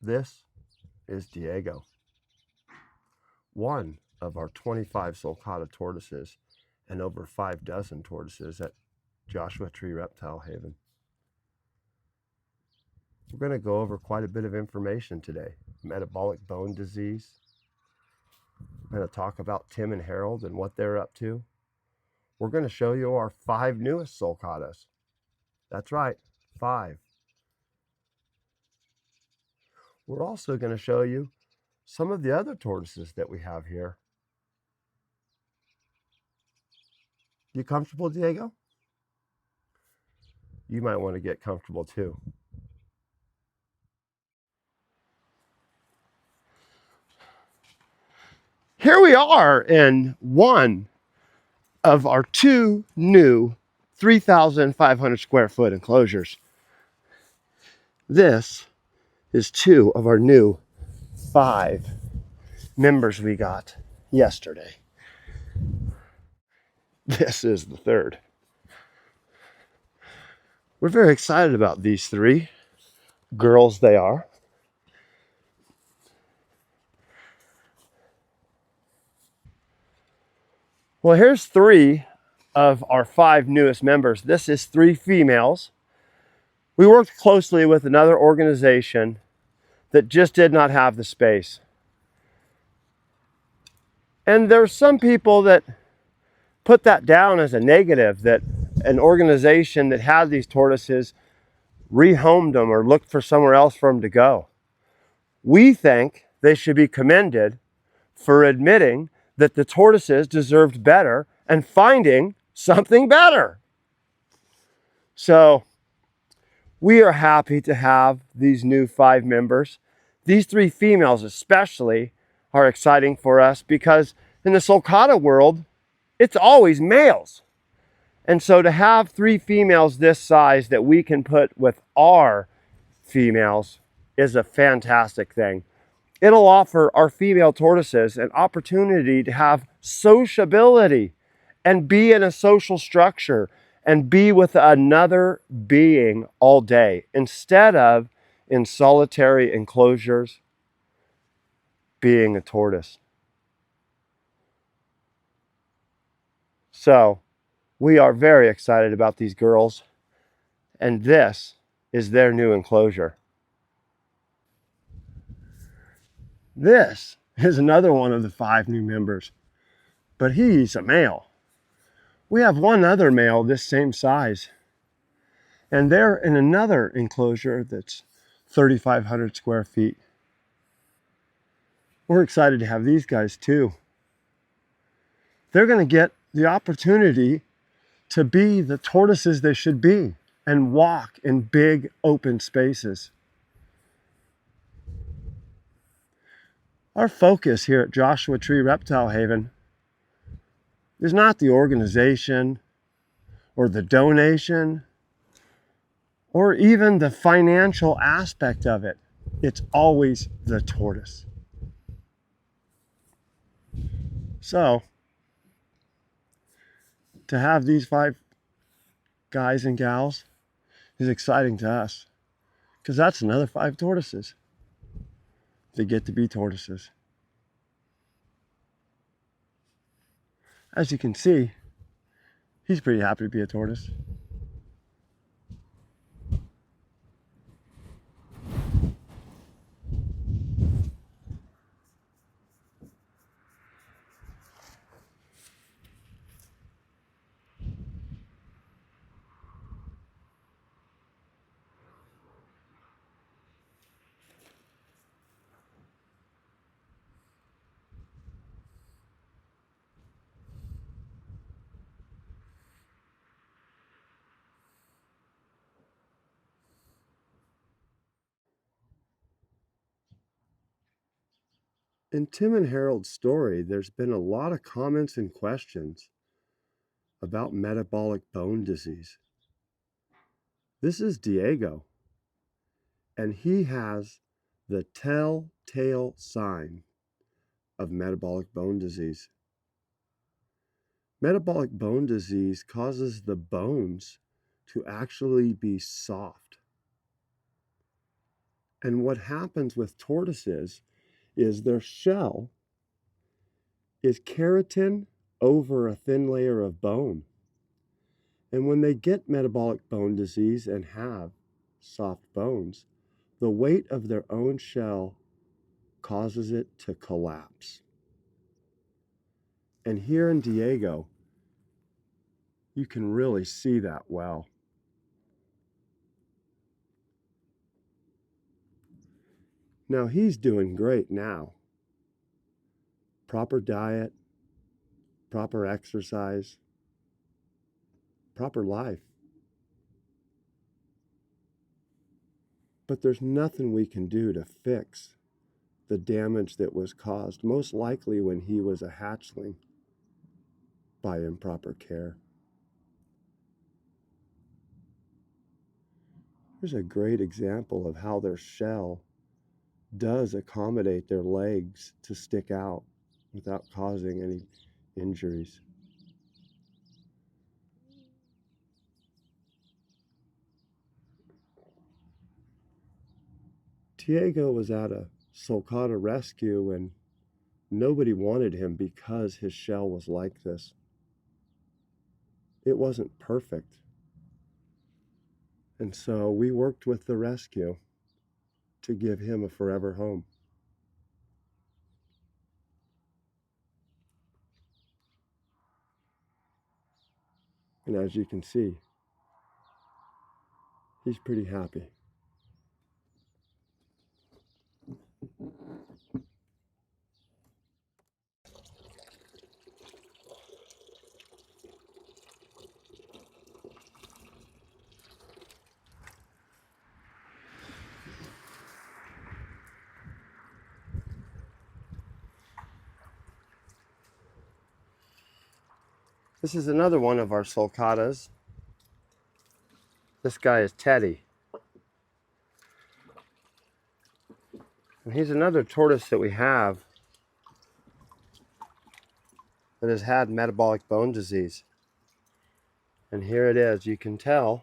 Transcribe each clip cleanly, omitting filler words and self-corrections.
This is Diego, one of our 25 Sulcata tortoises and over 5 dozen tortoises at Joshua Tree Reptile Haven. We're going to go over quite a bit of information today. Metabolic bone disease. We're going to talk about Tim and Harold and what they're up to. We're going to show you our 5 newest Sulcatas. That's right, 5. We're also going to show you some of the other tortoises that we have here. You comfortable, Diego? You might want to get comfortable too. Here we are in one of our 2 new 3,500 square foot enclosures. This is 2 of our new 5 members we got yesterday. This is the 3rd. We're very excited about these 3 girls they are. Well, here's 3 of our 5 newest members. This is 3 females. We worked closely with another organization that just did not have the space. And there's some people that put that down as a negative, that an organization that had these tortoises rehomed them or looked for somewhere else for them to go. We think they should be commended for admitting that the tortoises deserved better and finding something better. So we are happy to have these new 5 members. These 3 females especially are exciting for us because in the Sulcata world, it's always males. And so to have 3 females this size that we can put with our females is a fantastic thing. It'll offer our female tortoises an opportunity to have sociability and be in a social structure and be with another being all day instead of in solitary enclosures being a tortoise. So we are very excited about these girls, and this is their new enclosure. This is another one of the 5 new members, but he's a male. We have one other male this same size, and they're in another enclosure that's 3,500 square feet. We're excited to have these guys too. They're going to get the opportunity to be the tortoises they should be and walk in big open spaces. Our focus here at Joshua Tree Reptile Haven is not the organization or the donation or even the financial aspect of it. It's always the tortoise. So, to have these 5 guys and gals is exciting to us because that's another 5 tortoises that get to be tortoises. As you can see, he's pretty happy to be a tortoise. In Tim and Harold's story, there's been a lot of comments and questions about metabolic bone disease. This is Diego, and he has the telltale sign of metabolic bone disease. Metabolic bone disease causes the bones to actually be soft. And what happens with tortoises is their shell is keratin over a thin layer of bone. And when they get metabolic bone disease and have soft bones, the weight of their own shell causes it to collapse. And here in Diego, you can really see that well. Now he's doing great now. Proper diet, proper exercise, proper life. But there's nothing we can do to fix the damage that was caused, most likely when he was a hatchling, by improper care. Here's a great example of how their shell does accommodate their legs to stick out without causing any injuries. Diego was at a sulcata rescue and nobody wanted him because his shell was like this. It wasn't perfect. And so we worked with the rescue to give him a forever home. And as you can see, he's pretty happy. This is another one of our sulcatas. This guy is Teddy. And he's another tortoise that we have that has had metabolic bone disease. And here it is. You can tell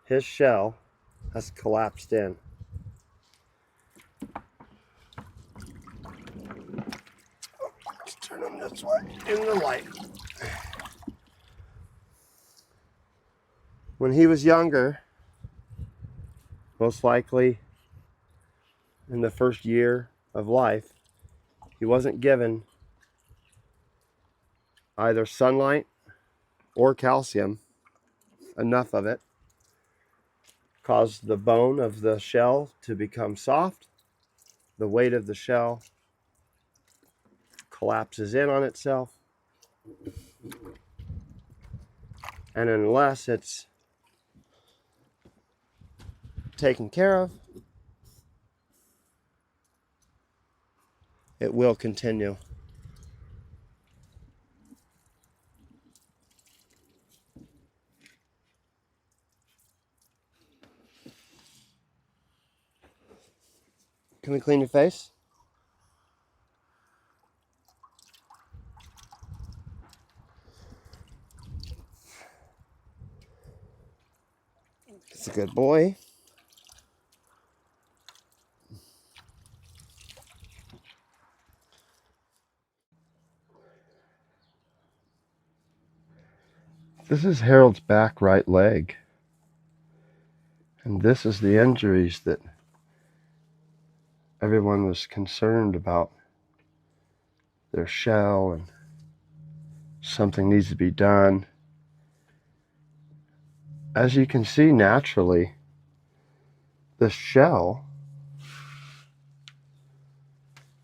his shell has collapsed in. Let's turn him this way in the light. When he was younger, most likely in the first year of life, he wasn't given either sunlight or calcium, enough of it, caused the bone of the shell to become soft. The weight of the shell collapses in on itself. And unless it's taken care of, it will continue. Can we clean your face? It's a good boy. This is Harold's back right leg. And this is the injuries that everyone was concerned about. Their shell and something needs to be done. As you can see naturally, the shell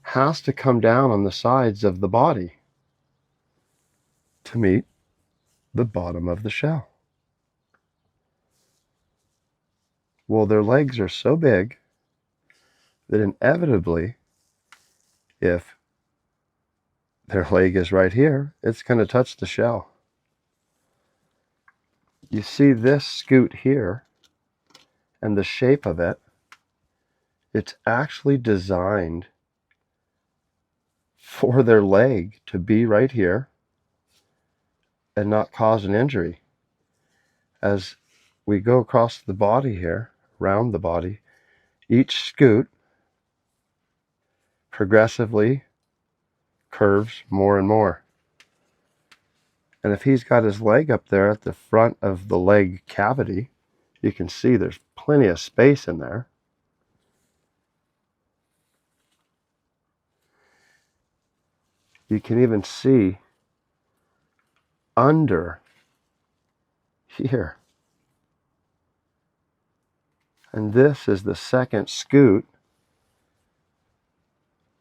has to come down on the sides of the body to meet the bottom of the shell. Well, their legs are so big that inevitably, if their leg is right here, it's going to touch the shell. You see this scoot here and the shape of it, it's actually designed for their leg to be right here and not cause an injury. As we go across the body here, around the body, Each scoot progressively curves more and more. And if he's got his leg up there at the front of the leg cavity, you can see there's plenty of space in there. You can even see under here. And this is the second scoot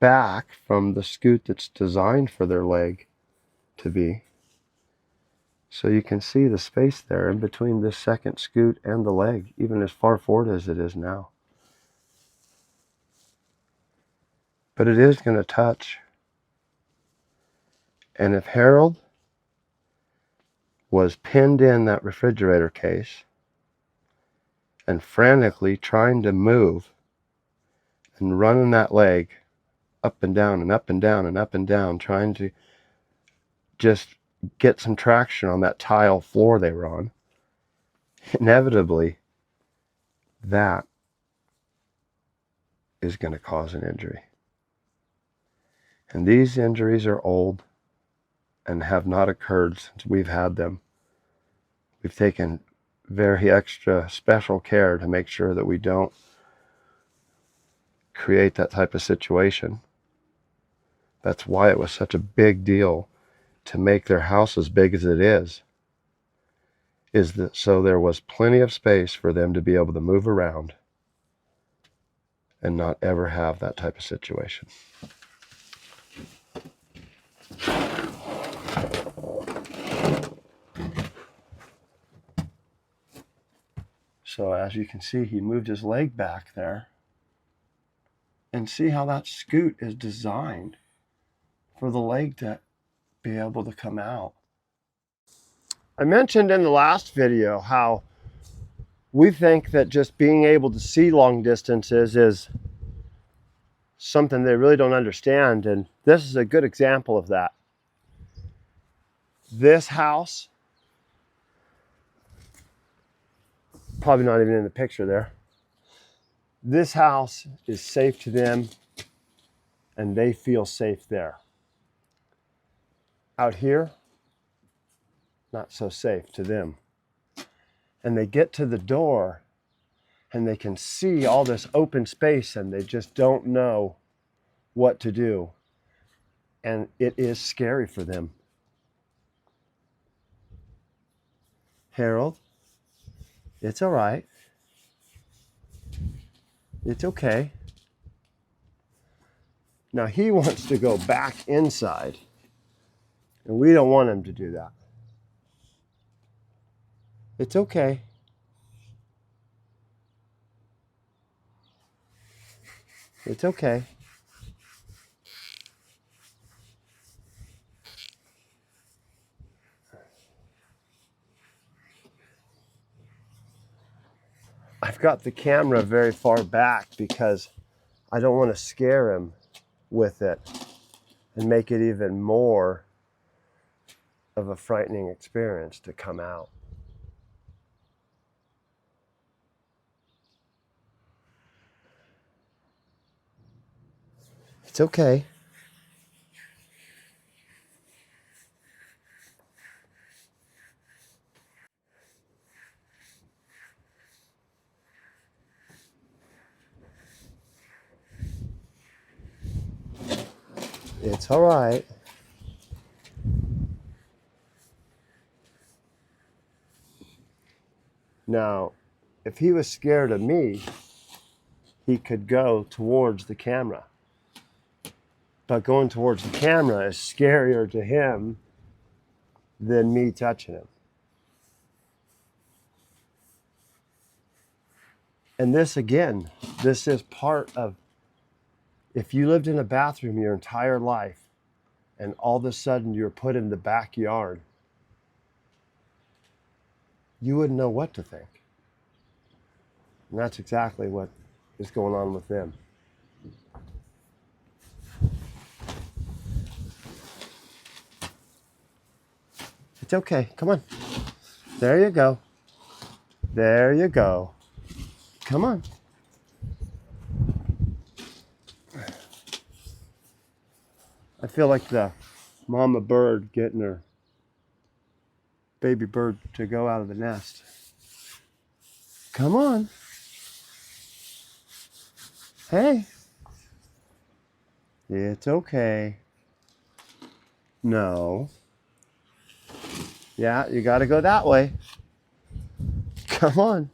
back from the scoot that's designed for their leg to be. So you can see the space there in between this second scoot and the leg, even as far forward as it is now. But it is going to touch. And if Harold was pinned in that refrigerator case and frantically trying to move and running that leg up and down and up and down and up and down, trying to just get some traction on that tile floor they were on, inevitably that is going to cause an injury. And these injuries are old and have not occurred since we've had them. We've taken very extra special care to make sure that we don't create that type of situation. That's why it was such a big deal to make their house as big as it is that so there was plenty of space for them to be able to move around and not ever have that type of situation. So as you can see, he moved his leg back there. And see how that scoot is designed for the leg to be able to come out. I mentioned in the last video how we think that just being able to see long distances is something they really don't understand, and this is a good example of that. This house, probably not even in the picture there, this house is safe to them and they feel safe there. Out here, not so safe to them. And they get to the door and they can see all this open space and they just don't know what to do. And it is scary for them. Harold, it's all right. It's okay. Now he wants to go back inside, and we don't want him to do that. It's okay. It's okay. I've got the camera very far back because I don't want to scare him with it and make it even more of a frightening experience to come out. It's okay. It's all right. Now, if he was scared of me, he could go towards the camera. But going towards the camera is scarier to him than me touching him. And this, again, this is part of, if you lived in a bathroom your entire life and all of a sudden you're put in the backyard, you wouldn't know what to think. And that's exactly what is going on with them. It's okay. Come on. There you go. There you go. Come on. I feel like the mama bird getting her baby bird to go out of the nest. Come on. Hey. It's okay. No. Yeah, you got to go that way. Come on.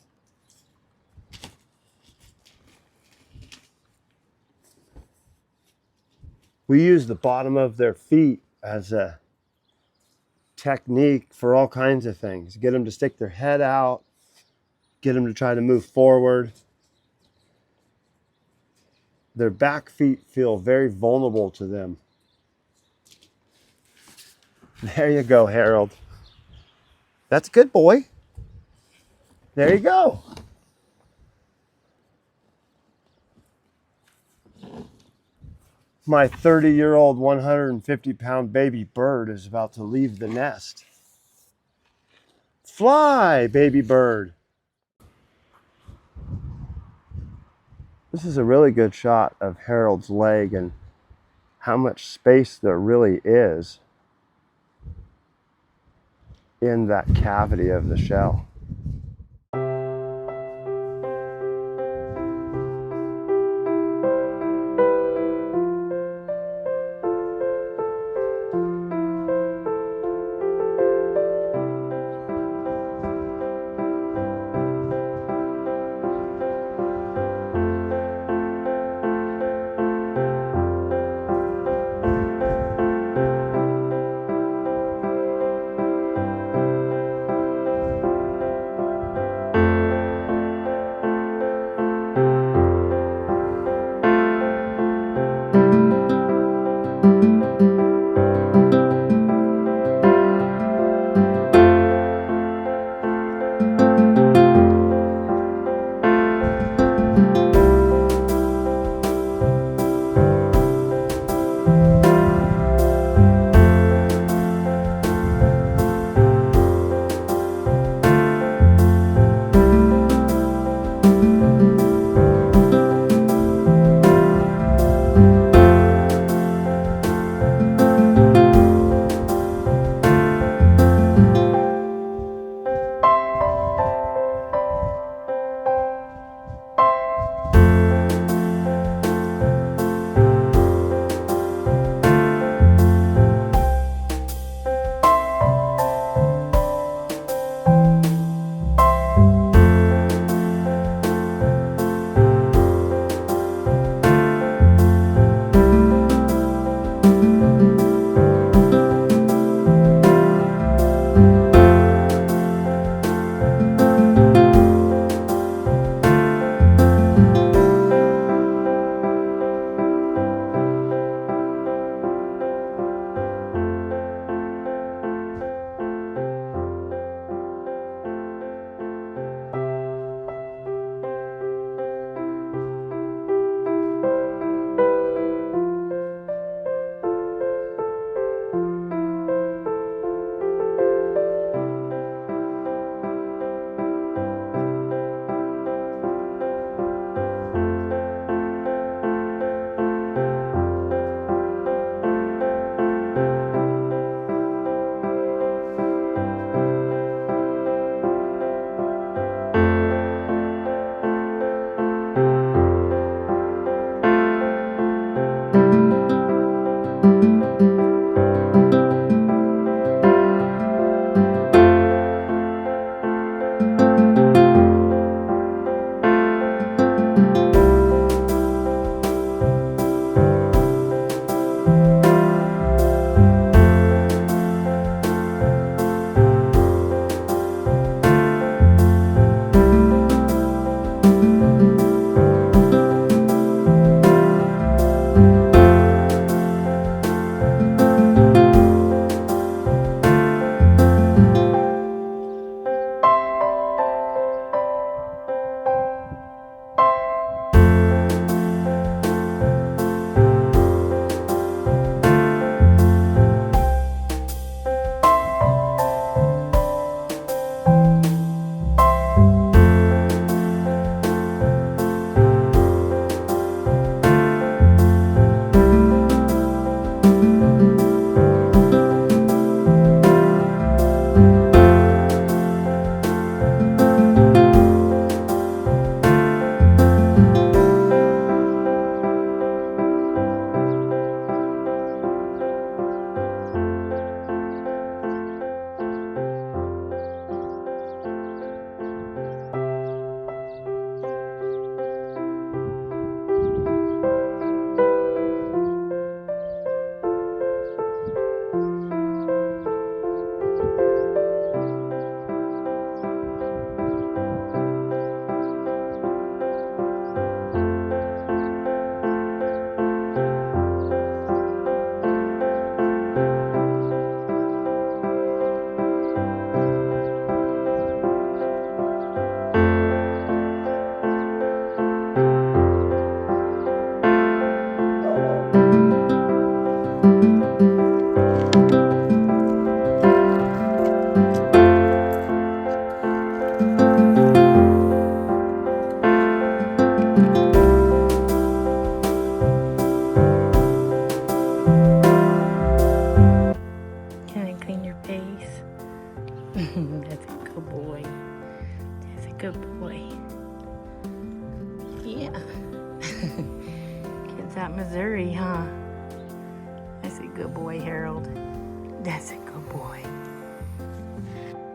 We use the bottom of their feet as a technique for all kinds of things. Get them to stick their head out, get them to try to move forward. Their back feet feel very vulnerable to them. There you go, Harold. That's a good boy. There you go. My 30-year-old, 150-pound baby bird is about to leave the nest. Fly, baby bird. This is a really good shot of Harold's leg and how much space there really is in that cavity of the shell. that Missouri, huh? That's a good boy, Harold. That's a good boy.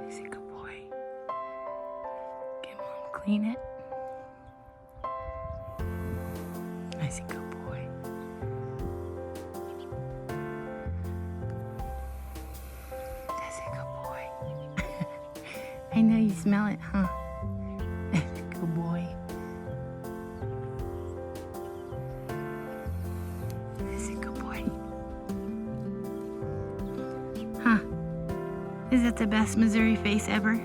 That's a good boy. Come on, clean it. That's a good boy. That's a good boy. I know you smell it, huh? That's a good boy. That's a good boy. Huh? Is it the best Missouri face ever?